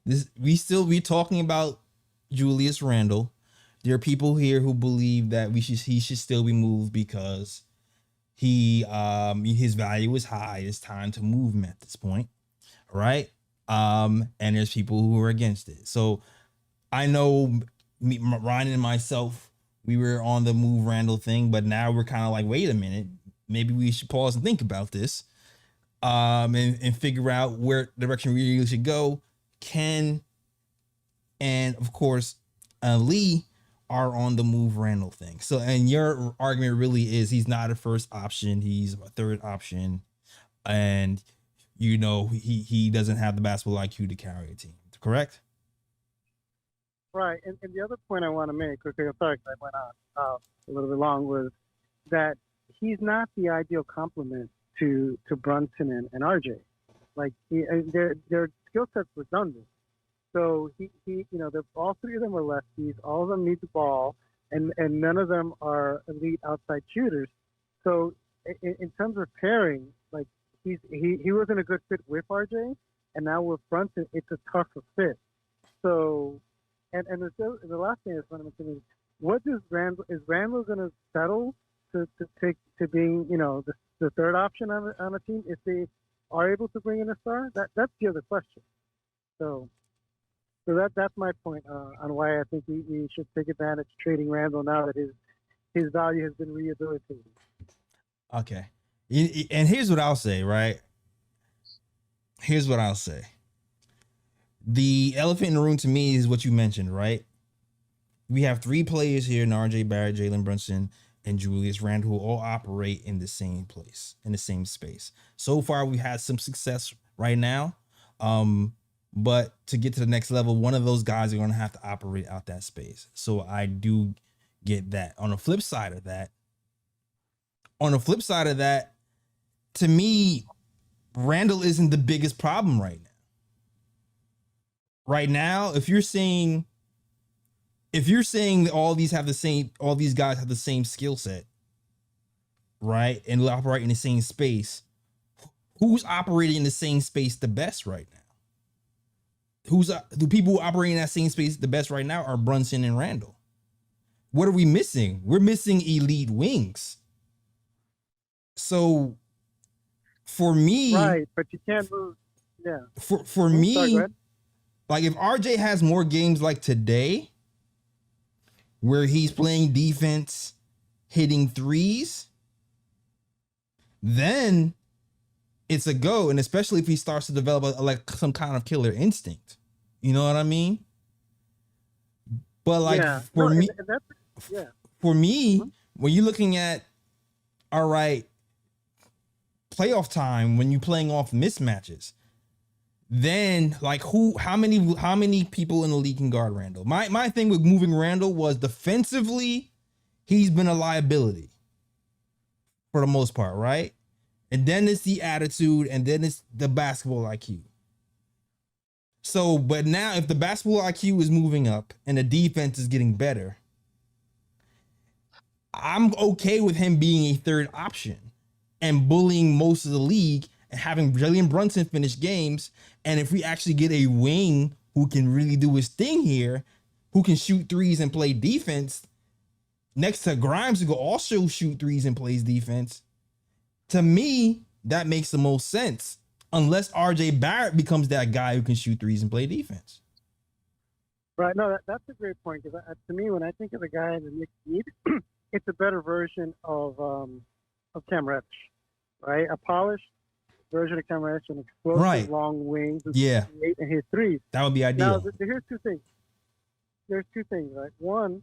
This we talking about Julius Randle. There are people here who believe that he should still be moved because his value is high. It's time to move him at this point, right? And there's people who are against it. So I know Ryan and myself, we were on the move Randle thing, but now we're kind of like, wait a minute, maybe we should pause and think about this, and figure out where direction we really should go. Ken and of course Lee are on the move Randle thing. So, and your argument really is he's not a first option, he's a third option, and he doesn't have the basketball IQ to carry a team. Correct? Right. And the other point I want to make, okay, I'm sorry, 'cause I went on a little bit long, was that he's not the ideal complement to Brunson and RJ. Like their skill sets redundant. So all three of them are lefties. All of them need the ball, and none of them are elite outside shooters. So in terms of pairing, like he wasn't a good fit with RJ, and now with Brunson, it's a tougher fit. So, and the last thing I just want to mention is, what does Randle going to settle to take to being the third option on a team if they are able to bring in a star? That's the other question. So. So that's my point on why I think we should take advantage of trading Randle now that his value has been rehabilitated. Okay. And here's what I'll say, right? Here's what I'll say. The elephant in the room to me is what you mentioned, right? We have three players here, RJ Barrett, Jalen Brunson, and Julius Randle, who all operate in the same place, in the same space. So far, we had some success right now. But to get to the next level, one of those guys are going to have to operate out that space. So I do get that. On the flip side of that, to me, Randle isn't the biggest problem right now. Right now, if you're saying that all these guys have the same skill set, right, and operate in the same space, who's operating in the same space the best right now? The people who are operating in that same space the best right now are Brunson and Randle. What are we missing? We're missing elite wings. So for me, right, but you can't move. Yeah. For me, like if RJ has more games like today, where he's playing defense, hitting threes, then it's a go. And especially if he starts to develop like some kind of killer instinct, you know what I mean? But like for me, when you're looking at, all right, playoff time, when you're playing off mismatches, then like how many people in the league can guard Randle? My thing with moving Randle was defensively, he's been a liability for the most part, right? And then it's the attitude, and then it's the basketball IQ. So, but now if the basketball IQ is moving up and the defense is getting better, I'm okay with him being a third option and bullying most of the league and having Jalen Brunson finish games. And if we actually get a wing who can really do his thing here, who can shoot threes and play defense, next to Grimes, who can also shoot threes and plays defense, to me, that makes the most sense. Unless RJ Barrett becomes that guy who can shoot threes and play defense. Right. No, that's a great point. Because to me, when I think of the guy in the Knicks need, it's a better version of Cam Reddish, right? A polished version of Cam Reddish, an explosive long wing who can create and hit threes. That would be ideal. Now, here's two things. There's two things, right? One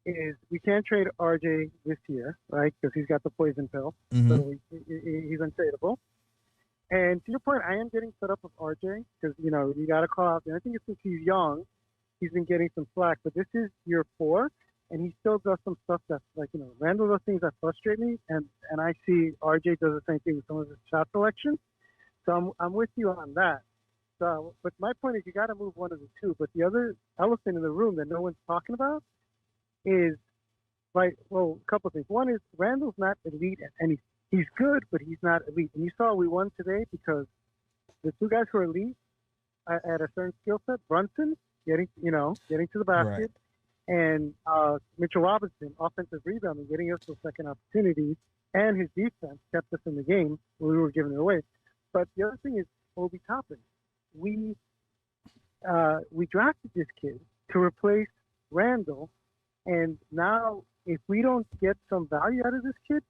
is we can't trade RJ this year, right? Because he's got the poison pill, so he's untradeable. And to your point, I am getting fed up with RJ because you got to call out. And I think it's since he's young, he's been getting some slack. But this is year 4, and he still does some stuff that's like Randle does things that frustrate me, and I see RJ does the same thing with some of his shot selection. So I'm with you on that. So, but my point is, you got to move one of the two. But the other elephant in the room that no one's talking about is, like, well, a couple of things. One is Randle's not elite at anything. He's good, but he's not elite. And you saw we won today because the two guys who are elite at a certain skill set. Brunson getting to the Right. basket, and Mitchell Robinson offensive rebounding, getting us those second opportunities, and his defense kept us in the game when we were giving it away. But the other thing is Obi Toppin. We we drafted this kid to replace Randle, and now if we don't get some value out of this kid,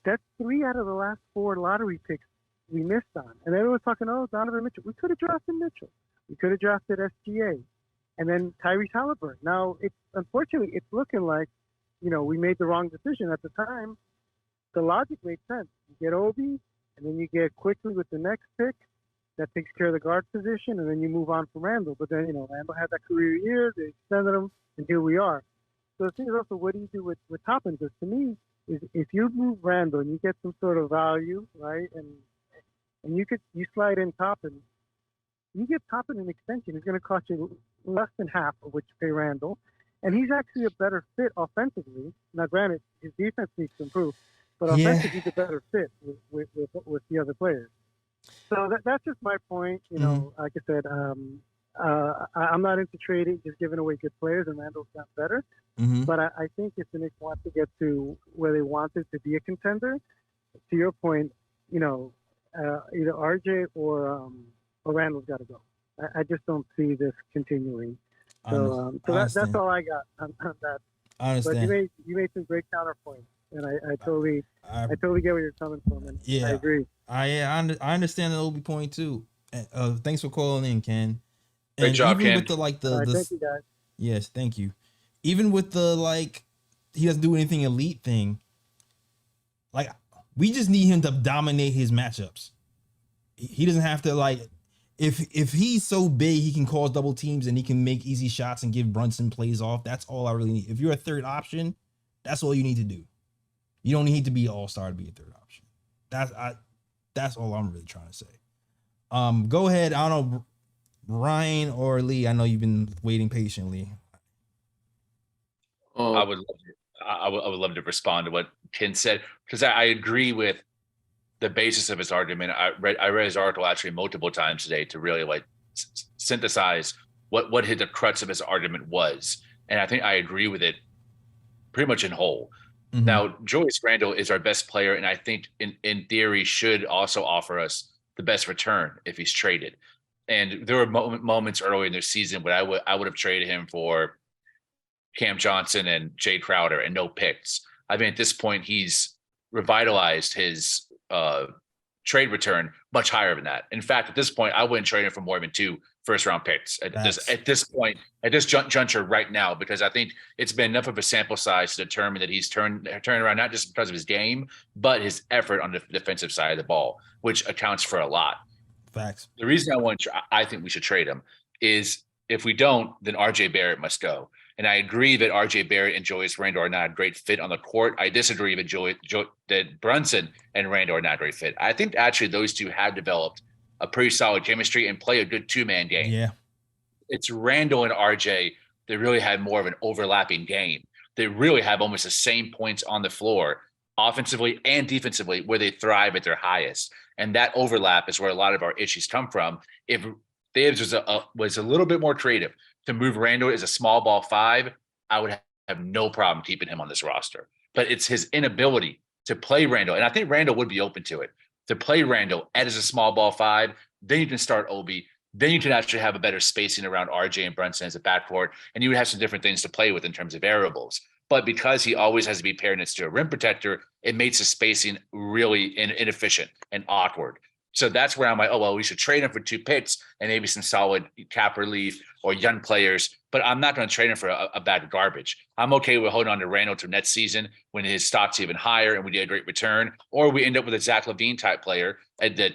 that's 3 out of the last 4 lottery picks we missed on. And everyone's talking, oh, Donovan Mitchell. We could have drafted Mitchell. We could have drafted SGA, and then Tyrese Halliburton. Now, it's unfortunately it's looking like, we made the wrong decision at the time. The logic made sense. You get Obi, and then you get quickly with the next pick that takes care of the guard position, and then you move on from Randle. But then, Randle had that career year, they extended him, and here we are. So the thing is also, what do you do with Toppin? Because to me, is if you move Randle and you get some sort of value, right, and you slide in Toppin, you get Toppin an extension. It's going to cost you less than half of what you pay Randle, and he's actually a better fit offensively. Now, granted, his defense needs to improve, but offensively, he's a better fit with the other players. So that's just my point. Like I said, I'm not into trading, just giving away good players, and Randle's got better. But I think if the Knicks want to get to where they wanted to be a contender, to your point, either RJ or Randle's got to go. I just don't see this continuing. So that's all I got on that. I understand. But you made some great counterpoints, and I totally get where you're coming from, and I agree. I understand the Obi point too. Thanks for calling in, Ken. Great job, even Ken. with the Thank you, guys. Yes, thank you. Even with the he doesn't do anything elite thing. We just need him to dominate his matchups. He doesn't have to if he's so big, he can cause double teams and he can make easy shots and give Brunson plays off. That's all I really need. If you're a third option, that's all you need to do. You don't need to be all-star to be a third option. That's all I'm really trying to say. Go ahead. I don't know, Ryan or Lee. I know you've been waiting patiently. I would love to respond to what Ken said, because I agree with the basis of his argument. I read his article actually multiple times today to really synthesize what the crux of his argument was, and I think I agree with it pretty much in whole. Mm-hmm. Now, Julius Randle is our best player, and I think in theory should also offer us the best return if he's traded. And there were moments early in the season when I would have traded him for Cam Johnson and Jay Crowder and no picks. I mean, at this point, he's revitalized his trade return much higher than that. In fact, at this point, I wouldn't trade him for more than 2 first-round picks at this point, at this juncture right now, because I think it's been enough of a sample size to determine that he's turned around, not just because of his game, but his effort on the defensive side of the ball, which accounts for a lot. Facts. The reason I think we should trade him is if we don't, then RJ Barrett must go. And I agree that RJ Barrett and Julius Randle are not a great fit on the court. I disagree that Brunson and Randle are not a great fit. I think actually those two have developed a pretty solid chemistry and play a good 2-man game. Yeah. It's Randle and RJ that really have more of an overlapping game. They really have almost the same points on the floor, offensively and defensively, where they thrive at their highest. And that overlap is where a lot of our issues come from. If Davis was a little bit more creative to move Randle as a small ball 5, I would have no problem keeping him on this roster. But it's his inability to play Randle, and I think Randle would be open to it, to play Randle as a small ball 5. Then you can start Obi. Then you can actually have a better spacing around RJ and Brunson as a backcourt, and you would have some different things to play with in terms of variables. But because he always has to be paired next to a rim protector, it makes the spacing really inefficient and awkward. So that's where I'm like, oh, well, we should trade him for 2 picks and maybe some solid cap relief or young players. But I'm not going to trade him for a bag of garbage. I'm okay with holding on to Randle to next season when his stock's even higher and we get a great return. Or we end up with a Zach LaVine type player that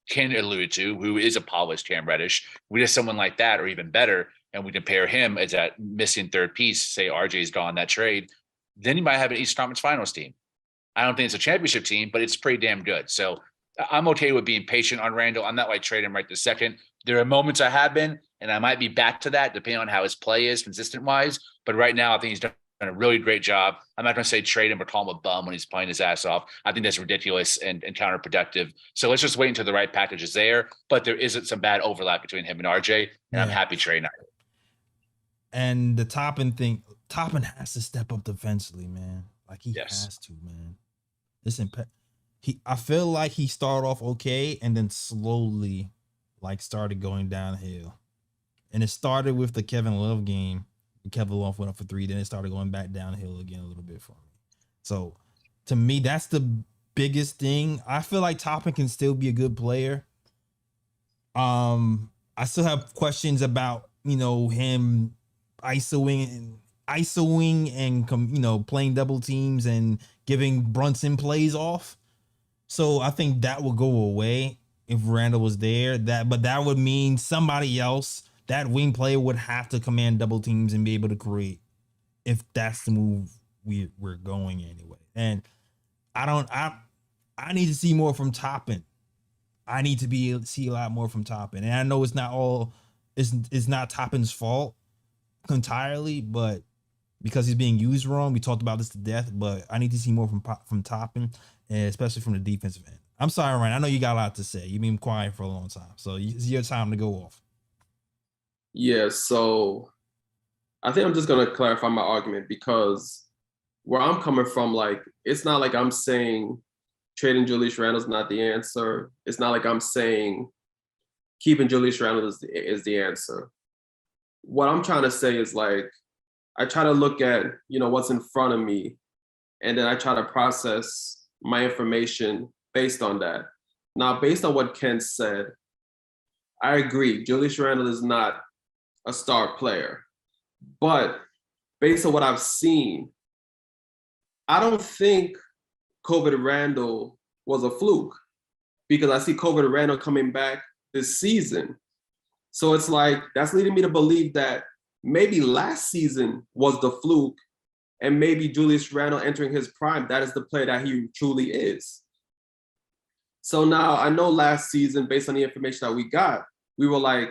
Ken alluded to, who is a polished Cam Reddish. We just someone like that or even better, and we can pair him as that missing third piece, say RJ's gone that trade. Then you might have an Eastern Conference Finals team. I don't think it's a championship team, but it's pretty damn good. So I'm okay with being patient on Randle. I'm not like trading him right this second. There are moments I have been, and I might be back to that depending on how his play is consistent-wise. But right now, I think he's done a really great job. I'm not going to say trade him or call him a bum when he's playing his ass off. I think that's ridiculous and counterproductive. So let's just wait until the right package is there. But there isn't some bad overlap between him and RJ, and I'm happy trading it. And the Toppin thing, Toppin has to step up defensively, man. Like he has to, man. Listen, I feel like he started off okay and then slowly like started going downhill. And it started with the Kevin Love game. Kevin Love went up for 3, then it started going back downhill again a little bit for me. So to me, that's the biggest thing. I feel like Toppin can still be a good player. I still have questions about, you know, him isoing and you know, playing double teams and giving Brunson plays off. So I think that will go away if Randle was there. But that would mean somebody else, that wing player, would have to command double teams and be able to create, if that's the move we're going anyway. And I need to see more from Toppin. I need to see a lot more from Toppin. And I know it's not Toppin's fault entirely, but because he's being used wrong, we talked about this to death. But I need to see more from Toppin, and especially from the defensive end. I'm sorry, Ryan. I know you got a lot to say. You've been quiet for a long time, so it's your time to go off. Yeah, so I think I'm just gonna clarify my argument, because where I'm coming from, like, it's not like I'm saying trading Julius Randle is not the answer. It's not like I'm saying keeping Julius Randle is the answer. What I'm trying to say is, like, I try to look at, you know, what's in front of me, and then I try to process my information based on that. Now, based on what Ken said, I agree. Julius Randle is not a star player. But based on what I've seen, I don't think COVID Randle was a fluke, because I see COVID Randle coming back this season. So it's like, that's leading me to believe that maybe last season was the fluke, and maybe Julius Randle entering his prime, that is the player that he truly is. So now I know last season, based on the information that we got, we were like,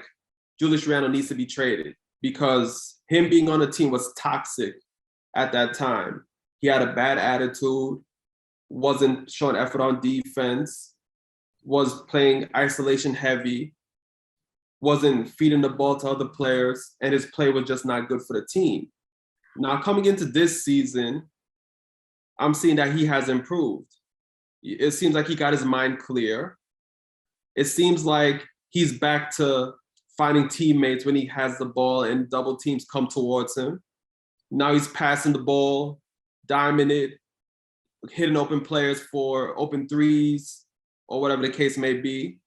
Julius Randle needs to be traded because him being on the team was toxic at that time. He had a bad attitude, wasn't showing effort on defense, was playing isolation heavy, wasn't feeding the ball to other players, and his play was just not good for the team. Now, coming into this season, I'm seeing that he has improved. It seems like he got his mind clear. It seems like he's back to finding teammates when he has the ball and double teams come towards him. Now he's passing the ball, diming it, hitting open players for open threes or whatever the case may be.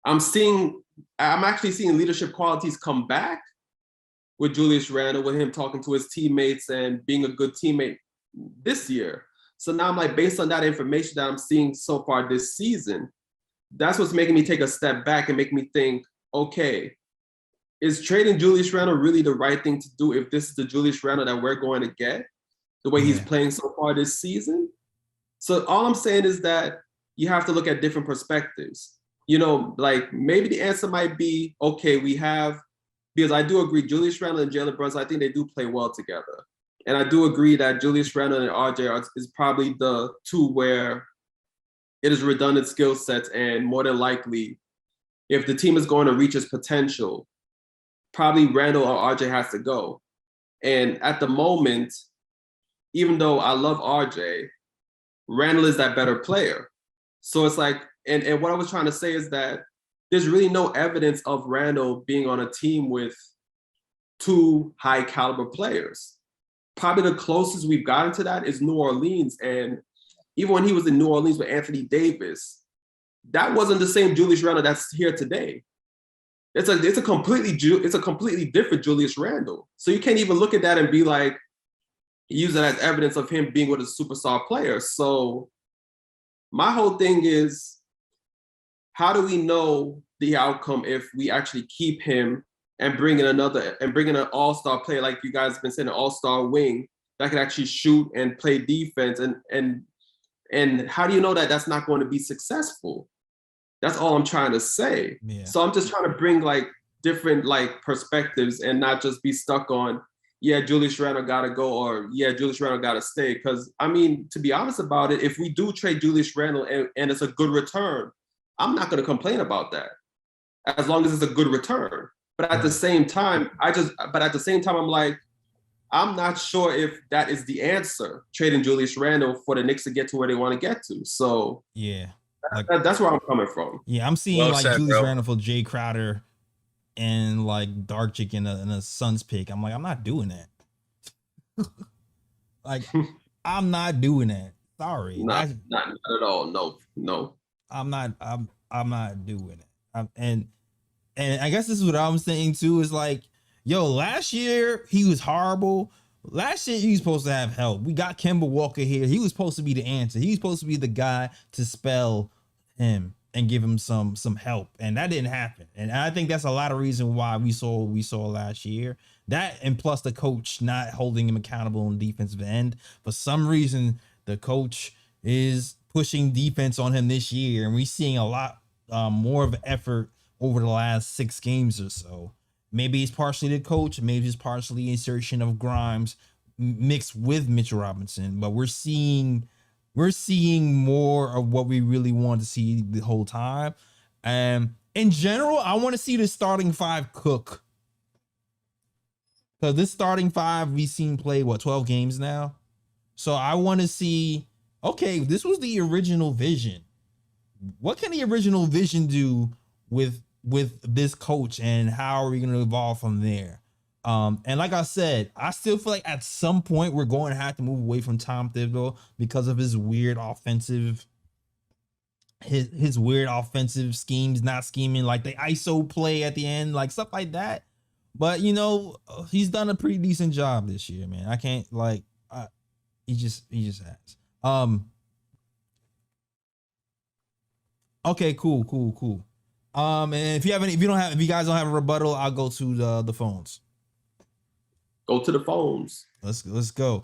I'm actually seeing leadership qualities come back with Julius Randle, with him talking to his teammates and being a good teammate this year. So now I'm like, based on that information that I'm seeing so far this season, that's what's making me take a step back and make me think, okay, is trading Julius Randle really the right thing to do if this is the Julius Randle that we're going to get, the way he's playing so far this season? So all I'm saying is that you have to look at different perspectives. You know, like, maybe the answer might be, okay, because I do agree, Julius Randle and Jalen Brunson, I think they do play well together. And I do agree that Julius Randle and RJ is probably the two where it is redundant skill sets, and more than likely, if the team is going to reach its potential, probably Randle or RJ has to go. And at the moment, even though I love RJ, Randle is that better player. So it's like, and what I was trying to say is that there's really no evidence of Randle being on a team with two high caliber players. Probably the closest we've gotten to that is New Orleans. And even when he was in New Orleans with Anthony Davis, that wasn't the same Julius Randle that's here today. It's a completely different Julius Randle. So you can't even look at that and be like, use it as evidence of him being with a superstar player. So my whole thing is, how do we know the outcome if we actually keep him and bring in an all-star player, like you guys have been saying, an all-star wing that can actually shoot and play defense, and how do you know that that's not going to be successful? That's all I'm trying to say. Yeah. So I'm just trying to bring like different like perspectives and not just be stuck on, yeah, Julius Randle gotta go, or yeah, Julius Randle gotta stay. Because I mean, to be honest about it, if we do trade Julius Randle and it's a good return, I'm not gonna complain about that, as long as it's a good return. But at the same time, I'm like, I'm not sure if that is the answer, trading Julius Randle for the Knicks to get to where they want to get to. So Yeah, like that's where I'm coming from. yeah, I'm seeing Well like said, Julius bro. Randle for Jay Crowder and like Darkchick in a Suns pick. I'm like, I'm not doing that. Like, I'm not doing that. Sorry, Not at all. No. I'm not doing it. And I guess this is what I'm saying too, is like, yo, last year he was horrible. Last year he was supposed to have help. We got Kemba Walker here. He was supposed to be the answer. He was supposed to be the guy to spell him and give him some help. And that didn't happen. And I think that's a lot of reason why we saw last year. That, and plus the coach not holding him accountable on defensive end. For some reason, the coach is pushing defense on him this year, and we're seeing a lot more of effort over the last 6 games or so. Maybe it's partially the coach, maybe it's partially insertion of Grimes mixed with Mitchell Robinson, but we're seeing more of what we really want to see the whole time. In general, I want to see the starting 5 cook. Because this starting 5 we've seen play 12 games now. So I want to see, okay, this was the original vision. What can the original vision do with this coach, and how are we going to evolve from there? And like I said, I still feel like at some point we're going to have to move away from Tom Thibodeau because of his weird offensive schemes, not scheming, like the ISO play at the end, like stuff like that. But you know, he's done a pretty decent job this year, man. I can't he just has. Okay, cool. And if you guys don't have a rebuttal, I'll go to the phones. Go to the phones. Let's go.